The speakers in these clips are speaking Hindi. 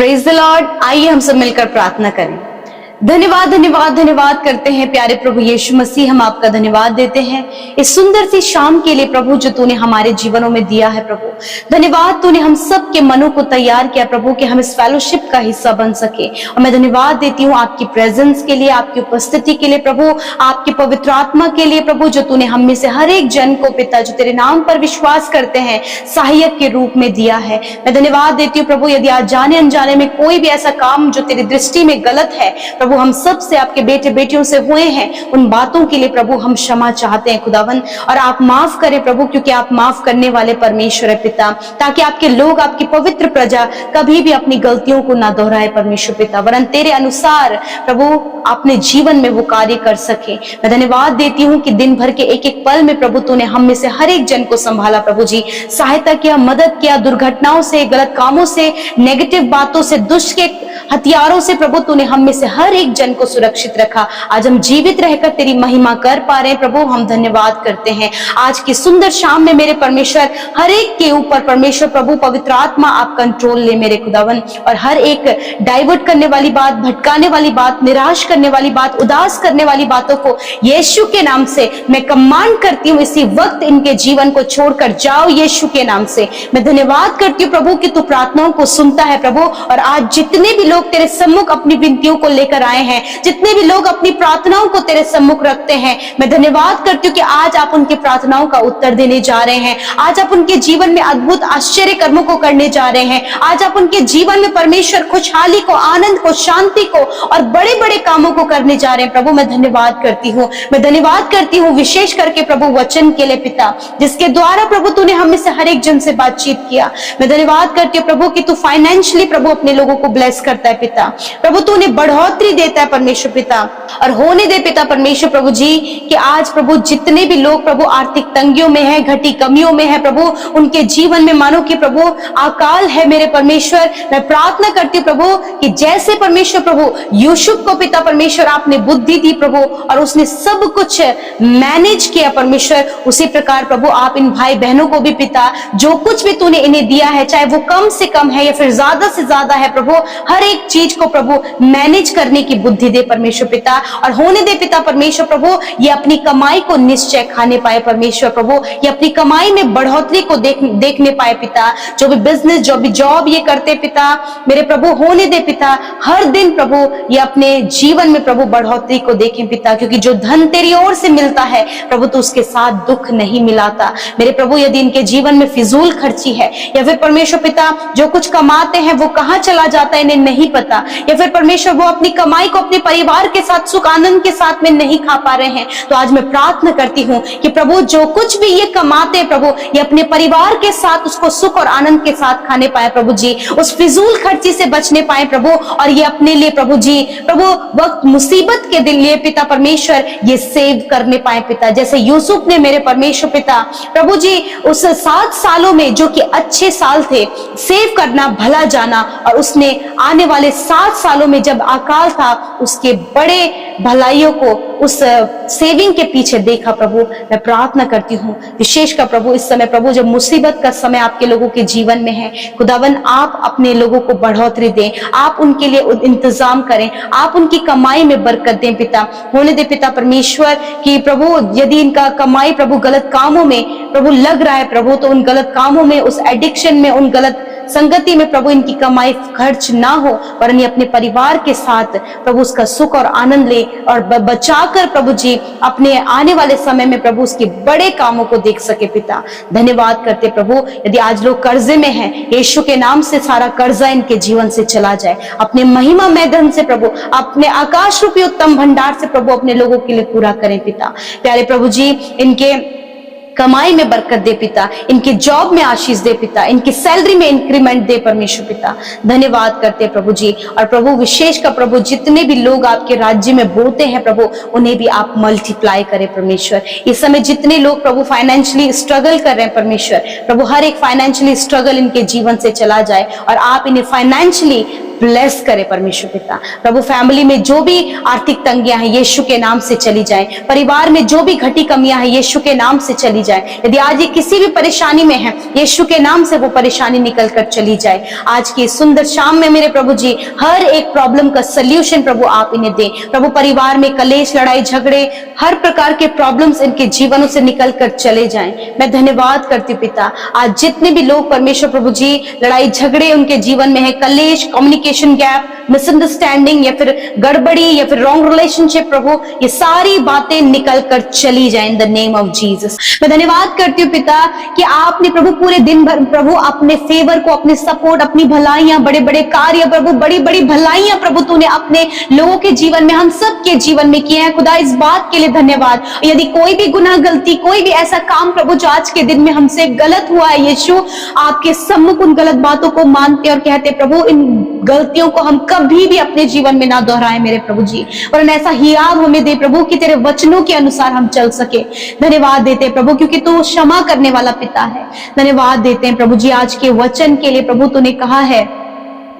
Praise the Lord. आइए हम सब मिलकर प्रार्थना करें। धन्यवाद धन्यवाद धन्यवाद करते हैं प्यारे प्रभु यीशु मसीह, हम आपका धन्यवाद देते हैं इस सुंदर सी शाम के लिए प्रभु जो तूने हमारे जीवनों में दिया है। प्रभु धन्यवाद, तूने हम सब के मनों को तैयार किया प्रभु कि हम इस फेलोशिप का हिस्सा बन सके। और मैं धन्यवाद देती हूँ आपकी प्रेजेंस के लिए, आपकी उपस्थिति के लिए प्रभु, आपकी पवित्र आत्मा के लिए प्रभु, जो तूने हम में से हर एक जन को पिता जो तेरे नाम पर विश्वास करते हैं सहायक के रूप में दिया है। मैं धन्यवाद देती हूँ प्रभु, यदि आज जाने अनजाने में कोई भी ऐसा काम जो तेरी दृष्टि में गलत है प्रभु, हम सब से आपके बेटे बेटियों से हुए हैं, उन बातों के लिए प्रभु हम क्षमा चाहते हैं खुदावन। और आप माफ करें प्रभु, क्योंकि आप माफ करने वाले परमेश्वर है पिता, ताकि आपके लोग, आपकी पवित्र प्रजा कभी भी अपनी गलतियों को ना दोहराए परमेश्वर पिता, वरन तेरे अनुसार प्रभु अपने जीवन में वो कार्य कर सके। मैं धन्यवाद देती हूँ कि दिन भर के एक एक पल में प्रभु तूने हम में से हर एक जन को संभाला प्रभु जी, सहायता किया, मदद किया, दुर्घटनाओं से, गलत कामों से, नेगेटिव बातों से, दुष्ट के हथियारों से प्रभु तूने हम में से हर एक जन को सुरक्षित रखा। आज हम जीवित रहकर तेरी महिमा कर पा रहे हैं प्रभु, हम धन्यवाद करते हैं। आज की सुंदर शाम में मेरे परमेश्वर हर एक के ऊपर परमेश्वर प्रभु पवित्र आत्मा आप कंट्रोल ले मेरे खुदावन, और हर एक डाइवर्ट करने वाली बात, भटकाने वाली बात, निराश करने वाली बात, उदास करने वाली बातों को यीशु के नाम से मैं कमांड करती हूँ, इसी वक्त इनके जीवन को छोड़कर जाओ यीशु के नाम से। मैं धन्यवाद करती हूँ प्रभु कि तू प्रार्थनाओं को सुनता है प्रभु, और आज जितने भी लोग तेरे सम्मुख अपनी विनतियों को लेकर आए हैं, जितने भी लोग अपनी प्रार्थनाओं को तेरे सम्मुख रखते हैं, मैं धन्यवाद करती हूँ कि आज आप उनकी प्रार्थनाओं का उत्तर देने जा रहे हैं। आज आप उनके जीवन में अद्भुत आश्चर्य कर्मों को करने जा रहे हैं। आज आप उनके जीवन में परमेश्वर खुशहाली को, आनंद को, शांति को और बड़े बड़े कामों को करने जा रहे हैं प्रभु। मैं धन्यवाद करती हूँ, मैं धन्यवाद करती हूँ विशेष करके प्रभु वचन के लिए पिता, जिसके द्वारा प्रभु तूने हम में से हर एक जन से बातचीत किया। मैं धन्यवाद करती हूँ प्रभु कि तू फाइनेंशियली प्रभु अपने लोगों को ब्लेस करता है पिता, प्रभु तूने बढ़ोतरी देता है परमेश्वर पिता, और होने दे पिता परमेश्वर प्रभु जी कि आज प्रभु जितने भी लोग प्रभु आर्थिक तंगियों में है, घटी कमियों में है प्रभु, उनके जीवन में मानो कि प्रभु अकाल है मेरे परमेश्वर। मैं प्रार्थना करती हूँ प्रभु कि जैसे परमेश्वर प्रभु यूसुफ को पिता परमेश्वर आपने बुद्धि दी प्रभु, और उसने सब कुछ मैनेज किया परमेश्वर, उसी प्रकार प्रभु आप इन भाई बहनों को भी पिता जो कुछ भी तूने इन्हें दिया है, चाहे वो कम से कम है या फिर ज्यादा से ज्यादा है प्रभु, हर एक चीज को प्रभु मैनेज करने की बुद्धि दे परमेश्वर पिता, और होने दे पिता परमेश्वर प्रभु ये अपनी कमाई को निश्चय खाने पाए परमेश्वर प्रभु, ये अपनी कमाई में बढ़ोतरी को देखने पाए पिता। जो भी बिजनेस, जो भी जॉब ये करते पिता मेरे प्रभु, होने दे पिता हर दिन प्रभु ये अपने जीवन में प्रभु बढ़ोतरी को देखें पिता, क्योंकि जो धन तेरी ओर से मिलता है प्रभु तो उसके साथ दुख नहीं मिलाता मेरे प्रभु। यदि इनके जीवन में फिजूल खर्ची है या फिर परमेश्वर पिता जो कुछ कमाते हैं वो कहाँ चला जाता है इन्हें नहीं पता, या फिर परमेश्वर वो अपनी कमाई को अपने परिवार के साथ सुख आनंद के साथ में नहीं खा पा रहे हैं, तो आज मैं प्रार्थना करती हूँ कि प्रभु जो कुछ भी ये कमाते हैं प्रभु ये अपने परिवार के साथ उसको सुख और आनंद के साथ खाने पाए प्रभु जी, उस फिजूल खर्ची से बचने पाए प्रभु, और ये अपने लिए प्रभु जी प्रभु वक्त मुसीबत के दिन लिए पिता परमेश्वर ये सेव करने पाए पिता, जैसे यूसुफ ने मेरे परमेश्वर पिता प्रभु जी उस 7 सालों में जो कि अच्छे साल थे सेव करना भला जाना, और उसने आने वाले 7 सालों में जब अकाल था उसके बड़े भलाइयों को उस सेविंग के पीछे देखा प्रभु। मैं प्रार्थना करती हूँ विशेष कर प्रभु इस समय प्रभु जब मुसीबत का समय आपके लोगों के जीवन में है खुदावन, आप अपने लोगों को बढ़ोतरी दें, आप उनके लिए इंतजाम करें, आप उनकी कमाई में बरकत दें पिता। होने दे पिता परमेश्वर कि प्रभु यदि इनका कमाई प्रभु गलत कामों में प्रभु लग रहा है प्रभु, तो उन गलत कामों में, उस एडिक्शन में, उन गलत संगति में प्रभु इनकी कमाई खर्च ना हो, वरन अपने परिवार के साथ प्रभु उसका सुख और आनंद ले, और बचाकर प्रभु जी अपने आने वाले समय में प्रभु उसके बड़े कामों को देख सके पिता। धन्यवाद करते प्रभु, यदि आज लोग कर्जे में हैं यीशु के नाम से सारा कर्जा इनके जीवन से चला जाए, अपने महिमा में धन से प्रभु, अपने आकाश रूपी उत्तम भंडार से प्रभु अपने लोगों के लिए पूरा करें पिता। प्यारे प्रभु जी इनके कमाई में बरकत दे पिता, इनके जॉब में आशीष दे पिता, इनकी सैलरी में इंक्रीमेंट दे परमेश्वर पिता। धन्यवाद करते प्रभु जी, और प्रभु विशेष का प्रभु जितने भी लोग आपके राज्य में बोते हैं प्रभु उन्हें भी आप मल्टीप्लाई करें परमेश्वर। इस समय जितने लोग प्रभु फाइनेंशियली स्ट्रगल कर रहे हैं परमेश्वर प्रभु, हर एक फाइनेंशियली स्ट्रगल इनके जीवन से चला जाए, और आप इन्हें फाइनेंशियली ब्लेस करे परमेश्वर पिता। प्रभु फैमिली में जो भी आर्थिक तंगियां हैं यीशु के नाम से चली जाए, परिवार में जो भी घटी कमियां हैं यीशु के नाम से चली जाए। यदि आज ये किसी भी परेशानी में है यीशु के नाम से वो परेशानी निकल कर चली जाए। आज की सुंदर शाम में मेरे प्रभु जी हर एक प्रॉब्लम का सल्यूशन प्रभु आप इन्हें दें। प्रभु परिवार में कलेश, लड़ाई झगड़े, हर प्रकार के प्रॉब्लम्स इनके जीवनों से निकल कर चले जाएं। मैं धन्यवाद करती हूँ पिता, आज जितने भी लोग परमेश्वर प्रभु जी लड़ाई झगड़े उनके जीवन में है, कलेश, कम्युनिकेशन गैप, मिसअंडरस्टैंडिंग या फिर गड़बड़ी या फिर रॉन्ग रिलेशनशिप, प्रभु ये सारी बातें निकल कर चली जाए in the name of Jesus. मैं धन्यवाद करती हूँ पिता कि आपने प्रभु पूरे दिन भर प्रभु अपने फेवर को, अपने सपोर्ट, अपनी भलाइयां, बड़े बड़े कार्य प्रभु, बड़ी बड़ी भलाइयां प्रभु तूने अपने लोगों के जीवन में, हम सब के जीवन में किए हैं। खुदा इस बात के लिए धन्यवाद। यदि कोई भी गुनाह, गलती, कोई भी ऐसा काम प्रभु जो आज के दिन में हमसे गलत हुआ है यीशु, आपके सम्मुख उन गलत बातों को मानते और कहते प्रभु इन गलतियों को हम कभी भी अपने जीवन में ना दोहराएं मेरे प्रभु जी, और ऐसा हियाव हमें दे प्रभु कि तेरे वचनों के अनुसार हम चल सके। धन्यवाद देते हैं प्रभु क्योंकि तू क्षमा करने वाला पिता है। धन्यवाद देते हैं प्रभु जी आज के वचन के लिए। प्रभु तूने कहा है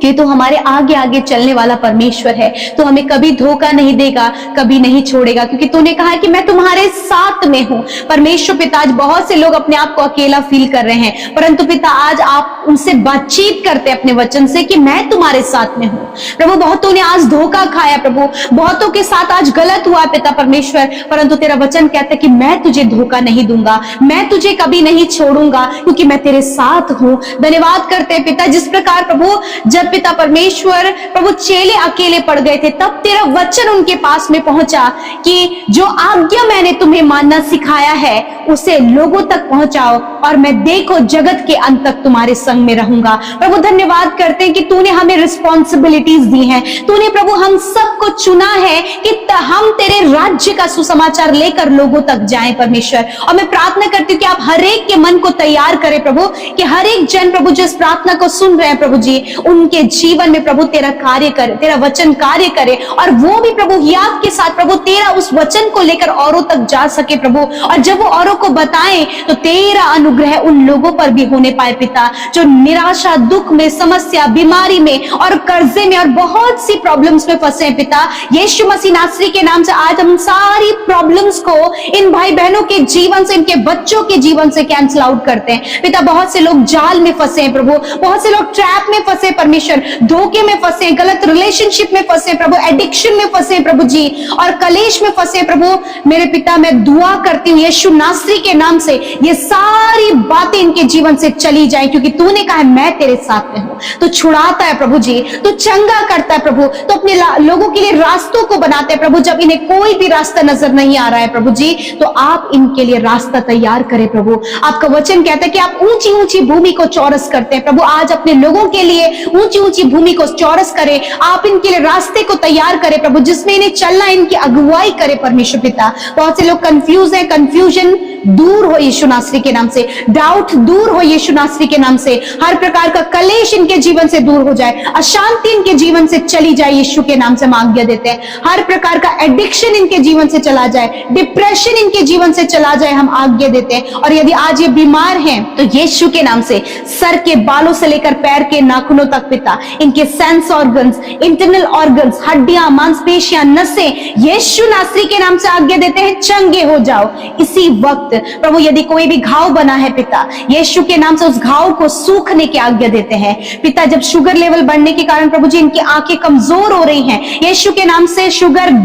कि तू हमारे आगे आगे चलने वाला परमेश्वर है, तू हमें कभी धोखा नहीं देगा, कभी नहीं छोड़ेगा, क्योंकि तूने कहा है कि मैं तुम्हारे साथ में हूं। परमेश्वर पिता आज बहुत से लोग अपने आप को अकेला फील कर रहे हैं, परंतु पिता आज आप उनसे बातचीत करते अपने वचन से कि मैं तुम्हारे साथ में हूं। प्रभु बहुतों ने आज धोखा खाया, प्रभु बहुतों के साथ आज गलत हुआ पिता परमेश्वर, परंतु तेरा वचन कहता है कि मैं तुझे धोखा नहीं दूंगा, मैं तुझे कभी नहीं छोड़ूंगा, क्योंकि मैं तेरे साथ हूं। धन्यवाद करते हैं पिता, जिस प्रकार प्रभु जब पिता परमेश्वर प्रभु चेले अकेले पड़ गए थे तब तेरा वचन उनके पास में पहुंचा कि जो आज्ञा मैंने तुम्हें मानना सिखाया है उसे लोगों तक पहुंचाओ और मैं देखो जगत के अंत तक तुम्हारे संग में रहूंगा। प्रभु धन्यवाद करते हैं कि तूने हमें रिस्पॉन्सिबिलिटीज दी हैं, तूने प्रभु हम सबको चुना है कि हम तेरे राज्य का सुसमाचार लेकर लोगों तक जाएं परमेश्वर। और मैं प्रार्थना करती हूँ कि आप हर एक के मन को तैयार करें प्रभु, कि हर एक जन प्रभु जो इस प्रार्थना को सुन रहे हैं प्रभु जी, उनके जीवन में प्रभु तेरा कार्य करे, तेरा वचन कार्य करे, और वो भी प्रभु हियाव के साथ प्रभु तेरा उस वचन को लेकर औरों तक जा सके प्रभु। और जब वो औरों को बताएं तो तेरा अनुग्रह उन लोगों पर भी होने पाए पिता, जो निराशा, दुख में, समस्या, बीमारी में और कर्जे में और बहुत सी प्रॉब्लम्स में फंसे हैं पिता। यीशु मसीह नासरी के नाम से आज हम सारी प्रॉब्लम्स को इन भाई बहनों के जीवन से, इनके बच्चों के जीवन से कैंसिल आउट करते हैं पिता। बहुत से लोग जाल में फंसे हैं प्रभु, बहुत से लोग ट्रैप में फंसे परमेश्वर, धोखे में फंसे, गलत रिलेशनशिप में फंसे प्रभु, एडिक्शन में फंसे प्रभु जी, और कलेश में फंसे प्रभु। मेरे पिता मैं दुआ करती हूँ यीशु नासरी के नाम से ये सारी बातें इनके जीवन से चली जाए, क्योंकि तूने कहा है मैं तेरे साथ में हूं। तू छुड़ाता है प्रभु जी, तू चंगा करता है प्रभु, तो अपने लोगों के लिए रास्तों को बनाते हैं प्रभु। जब इन्हें कोई भी रास्ता नजर नहीं आ रहा है प्रभु जी, तो आप इनके लिए रास्ता तैयार करें प्रभु। आपका वचन कहता है कि आप ऊंची ऊंची भूमि को चौरस करते हैं प्रभु। आज अपने लोगों के लिए ऊंची ऊंची भूमि को चौरस करें, आप इनके लिए रास्ते को तैयार करें प्रभु, जिसमें इन्हें चलना, इनकी अगुवाई करे परमेश्वर पिता। बहुत से लोग कंफ्यूज हैं, कंफ्यूजन दूर हो यीशु नासरी के नाम से, डाउट दूर हो यीशु नासरी के नाम से, हर प्रकार का कलेश इनके जीवन से दूर हो जाए, अशांति इनके जीवन से चली जाए यीशु के नाम से हम आज्ञा देते हैं। हर प्रकार का एडिक्शन इनके जीवन से चला जाए, डिप्रेशन इनके जीवन से चला जाए हम आज्ञा देते हैं। और यदि आज ये बीमार हैं तो यीशु के नाम से सर के बालों से लेकर पैर के नाखूनों तक पिता, इनके सेंस ऑर्गन्स, इंटरनल ऑर्गन्स, हड्डियां, मांसपेशियां, नसें यीशु नासरी के नाम से आज्ञा देते हैं चंगे हो जाओ इसी वक्त प्रभु। यदि कोई भी घाव बना है पिता, यीशु के नाम से उस घाव को सूखने की आज्ञा देते हैं पिता। जब शुगर लेवल बढ़ने के कारण प्रभु जी इनकी आंखें कमजोर हो रही हैं, यीशु के नाम से शुगर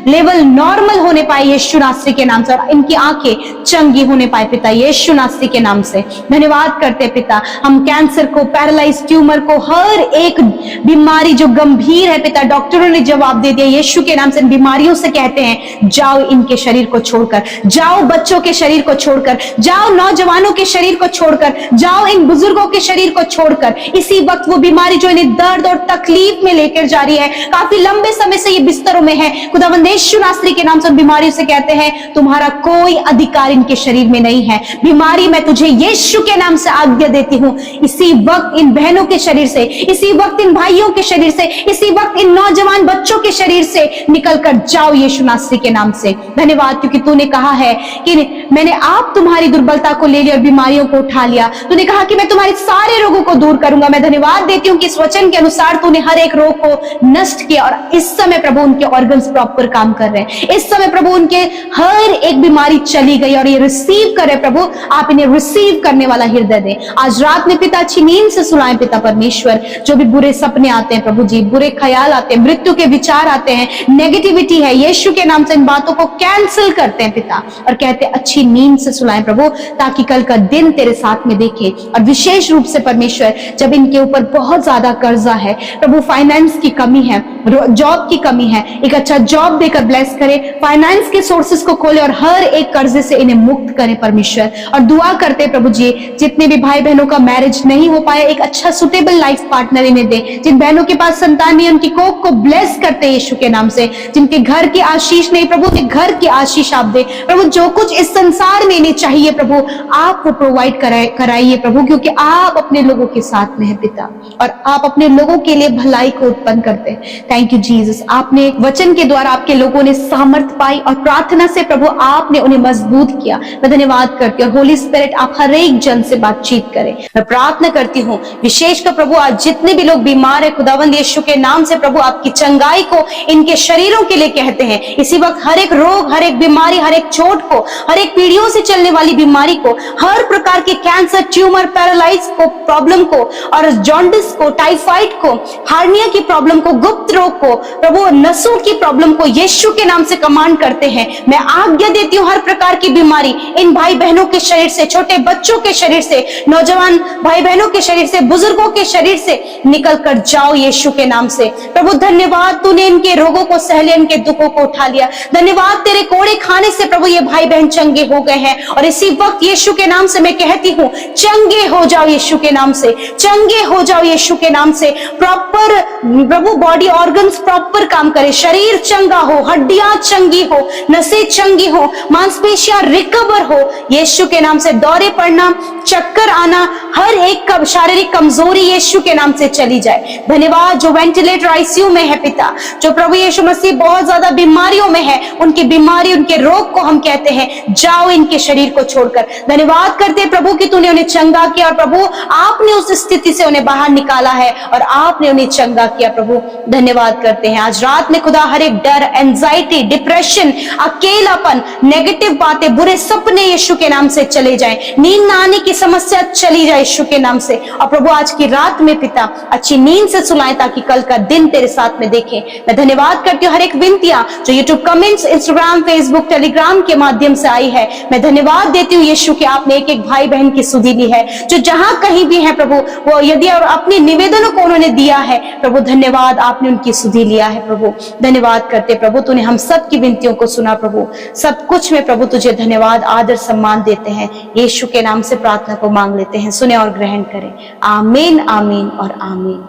लेवल नॉर्मल होने पाए यीशु नासरी के नाम से, और इनकी आंखें चंगी होने पाए पिता यीशु नासरी के नाम से। धन्यवाद करते पिता, हम कैंसर को, पैरालाइज ट्यूमर को, हर एक बीमारी जो गंभीर है पिता, डॉक्टरों ने जवाब दे दिया यीशु के नाम से। इन बीमारियों से कहते हैं जाओ इनके शरीर को छोड़कर, जाओ बच्चों के शरीर को छोड़कर, जाओ नौजवानों के शरीर को छोड़कर, जाओ इन बुजुर्गों के शरीर को छोड़कर। इसी वक्त वो बीमारी जो इन्हें दर्द और तकलीफ में लेकर जा रही है, काफी लंबे समय से ये बिस्तरों में है, खुदावंद यीशु नासरी के नाम से बीमारियों से कहते हैं तुम्हारा कोई अधिकार इनके शरीर में नहीं है। बीमारी मैं तुझे यीशु के नाम से आज्ञा देती हूं, इसी वक्त इन बहनों के शरीर से, इसी वक्त इन भाइयों के शरीर से, इसी वक्त इन नौजवान बच्चों के शरीर से निकल कर जाओ यीशु नासरी के नाम से। धन्यवाद, क्योंकि तूने कहा है कि मैंने आप तुम्हारी दुर्बलता को ले लिया और बीमारियों को उठा लिया। तूने कहा कि मैं तुम्हारे सारे रोगों को दूर करूंगा। मैं धन्यवाद देती हूँ कि इस वचन के अनुसार तूने हर एक रोग को नष्ट किया और इस समय प्रभु उनके ऑर्गन्स प्रॉपर काम कर रहे हैं। इस समय प्रभु उनके हर एक बीमारी चली गई और ये रिसीव करे प्रभु, आप इन्हें रिसीव करने वाला हृदय दें। आज रात में पिता अच्छी नींद से सुलाएं पिता परमेश्वर। जो भी बुरे सपने आते हैं प्रभु जी, बुरे ख्याल आते हैं, मृत्यु के विचार आते हैं, नेगेटिविटी है, यीशु के नाम से इन बातों को कैंसिल करते हैं पिता और कहते हैं अच्छी नींद से सुलाएं प्रभु, ताकि कल का दिन तेरे साथ में देखे। और विशेष रूप से परमेश्वर जब इनके ऊपर बहुत ज्यादा कर्जा है प्रभु, फाइनेंस की कमी है, जॉब की कमी है, एक अच्छा जॉब देकर ब्लेस करे, फाइनेंस के सोर्सेस को खोले और हर एक कर्जे से इन्हें मुक्त करे परमेश्वर। और दुआ करते प्रभु जी, जितने भी भाई बहनों का मैरिज नहीं हो पाया, एक अच्छा सुटेबल लाइफ पार्टनर इन्हें दे। जिन बहनों के पास संतान नहीं, उनकी कोख को ब्लेस करते यीशु के नाम से। जिनके घर की आशीष नहीं प्रभु, उनके घर की आशीष आप दे प्रभु। जो कुछ इस संसार में इन्हें चाहिए प्रभु, आप वो प्रोवाइड कराइए प्रभु, क्योंकि आप अपने लोगों के साथ में है पिता और आप अपने लोगों के लिए भलाई को उत्पन्न करते हैं। Thank you Jesus. आपने वचन के द्वारा आपके लोगों ने सामर्थ पाई और प्रार्थना से प्रभु आपने उन्हें मजबूत किया। मैं धन्यवाद करती हूँ। होली स्पिरिट आप हर एक जन से बातचीत करें। मैं प्रार्थना करती हूँ विशेषकर प्रभु आज जितने भी लोग बीमार है, खुदावंद यीशु के नाम से प्रभु आपकी चंगाई को इनके शरीरों के लिए कहते हैं। इसी वक्त हर एक रोग, हर एक बीमारी, हर एक चोट को, हर एक पीढ़ियों से चलने वाली बीमारी को, हर प्रकार के कैंसर, ट्यूमर, पैरालाइज को, प्रॉब्लम को और जॉन्डिस को, टाइफाइड को, हार्निया की प्रॉब्लम को, गुप्त रोग को, प्रभु नसों की प्रॉब्लम को यीशु के नाम से कमांड करते हैं। मैं आज्ञा देती हूँ हर प्रकार की बीमारी इन भाई बहनों के शरीर से, छोटे बच्चों के शरीर से, नौजवान भाई बहनों के शरीर से, बुजुर्गों के शरीर से निकल कर जाओ यीशु के नाम से। प्रभु धन्यवाद, तूने इनके रोगों को सह लिया, इनके दुखों को उठा लिया। धन्यवाद, तेरे कोड़े खाने से प्रभु ये भाई बहन चंगे हो गए हैं और इसी वक्त यीशु के नाम से मैं कहती हूँ चंगे हो जाओ यीशु के नाम से, चंगे हो जाओ यीशु के नाम से। प्रॉपर प्रभु बॉडी ऑर्गन्स प्रॉपर काम करे, शरीर चंगा हो, हड्डियां चंगी हो, नसें चंगी हो, मांसपेशियां रिकवर हो यीशु के नाम से। दौरे पड़ना, चक्कर आना, हर एक शारीरिक कमजोरी यीशु के नाम से चली जाए। धन्यवाद, जो वेंटिलेटर आईसीयू में है पिता, जो प्रभु यीशु मसीह बहुत ज्यादा बीमारियों में है, उनकी बीमारी, उनके रोग को हम कहते हैं जाओ इनके शरीर को छोड़कर। धन्यवाद करते प्रभु कि तूने उन्हें चंगा किया और प्रभु आपने उस स्थिति से उन्हें बाहर निकाला है और आपने उन्हें चंगा किया प्रभु। धन्यवाद करते हैं। आज रात में खुदा हर एक डर, एंजाइटी, डिप्रेशन, अकेलापन, नेगेटिव बातें, बुरे सपने यीशु के नाम से चले जाएं, नींद न आने की समस्या चली जाए यीशु के नाम से। और प्रभु आज की रात में पिता अच्छी नींद से सुलाएं ताकि कल का दिन तेरे साथ में देखें। मैं धन्यवाद करती हूँ हर एक विनतियां जो YouTube comments, Instagram, Facebook, Telegram के माध्यम से आई है। मैं धन्यवाद देती हूँ यीशु कि आपने एक एक भाई बहन की सुधि ली है, जो जहां कहीं भी है प्रभु, वो यदि और अपने निवेदनों को उन्होंने दिया है प्रभु, धन्यवाद आपने उनकी सुधि लिया है प्रभु। धन्यवाद करते प्रभु, तूने हम सब की विनतियों को सुना प्रभु। सब कुछ में प्रभु तुझे धन्यवाद, आदर, सम्मान देते हैं। यीशु के नाम से प्रार्थना को मांग लेते हैं, सुने और ग्रहण करें। आमीन, आमीन और आमीन।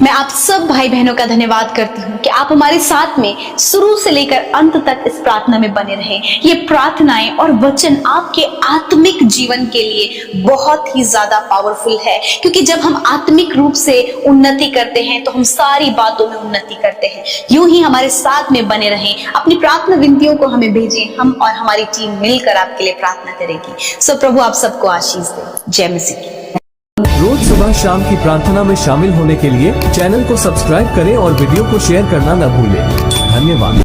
मैं आप सब भाई बहनों का धन्यवाद करती हूँ कि आप हमारे साथ में शुरू से लेकर अंत तक इस प्रार्थना में बने रहें। ये प्रार्थनाएं और वचन आपके आत्मिक जीवन के लिए बहुत ही ज्यादा पावरफुल है, क्योंकि जब हम आत्मिक रूप से उन्नति करते हैं तो हम सारी बातों में उन्नति करते हैं। यूं ही हमारे साथ में बने रहें, अपनी प्रार्थना विनतियों को हमें भेजें, हम और हमारी टीम मिलकर आपके लिए प्रार्थना करेगी। सो प्रभु आप सबको आशीष दे। जय मसीह। रोज सुबह शाम की प्रार्थना में शामिल होने के लिए चैनल को सब्सक्राइब करें और वीडियो को शेयर करना न भूलें। धन्यवाद।